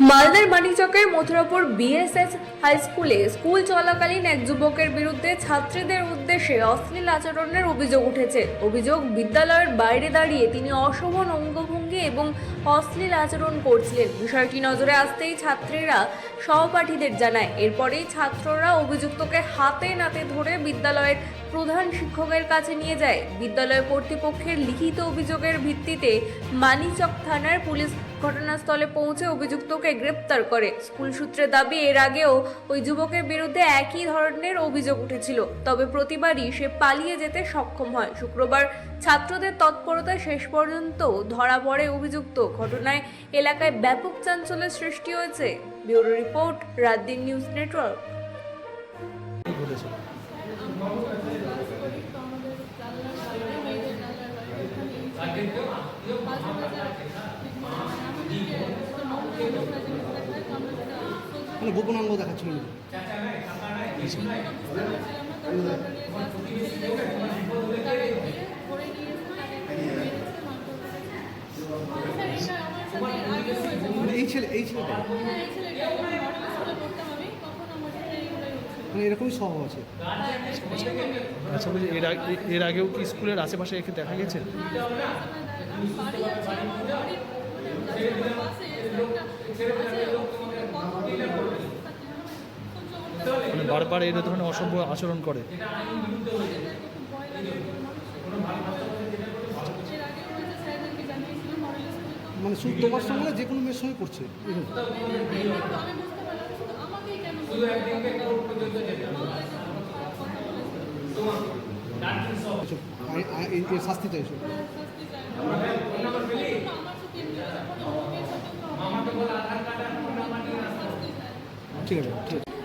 মালদার মানিকচকের Mathurapur BSS high স্কুলে school চলাকালীন এক যুবকের বিরুদ্ধে ছাত্রীদের উদ্দেশ্যে অশ্লীল আচরণের অভিযোগ উঠেছে। অভিযোগ, বিদ্যালয়ের বাইরে দাঁড়িয়ে তিনি অশোভন অঙ্গভঙ্গি এবং অশ্লীল আচরণ করছিলেন। বিষয়টি নজরে আসতেই ছাত্রীরা সহপাঠীদের জানায়। এরপরেই ছাত্ররা অভিযুক্তকে হাতে নাতে ধরে বিদ্যালয়ের প্রধান শিক্ষকের কাছে নিয়ে যায়। বিদ্যালয় কর্তৃপক্ষের লিখিত অভিযোগের ভিত্তিতে মানিকচক থানার পুলিশ ঘটনাস্থলে পৌঁছে অভিযুক্তকে গ্রেপ্তার করে। স্কুল সূত্রে দাবি, এর আগেও ওই যুবকের বিরুদ্ধে একই ধরনের অভিযোগ উঠেছিল, তবে প্রতিবারই সে পালিয়ে যেতে সক্ষম হয়। শুক্রবার ছাত্রদের তৎপরতায় শেষ পর্যন্ত ধরা পড়ে অভিযুক্ত। ঘটনায় এলাকায় ব্যাপক চাঞ্চল্যের সৃষ্টি হয়েছে। Bureau report, রাতদিন news network. মানে গোপনাঙ্গ দেখাচ্ছিল এই ছেলেটা মানে এরকমই স্বভাব আছে। আচ্ছা, বলছি এর আগেও কি স্কুলের আশেপাশে একে দেখা গেছে? মানে বারবার এই ধরনের অসভ্য আচরণ করে। মানে শুধু তোমার সঙ্গে যে কোনো মেয়ের সঙ্গে করছে। শাস্তি চাইছো? ঠিক আছে, ঠিক আছে।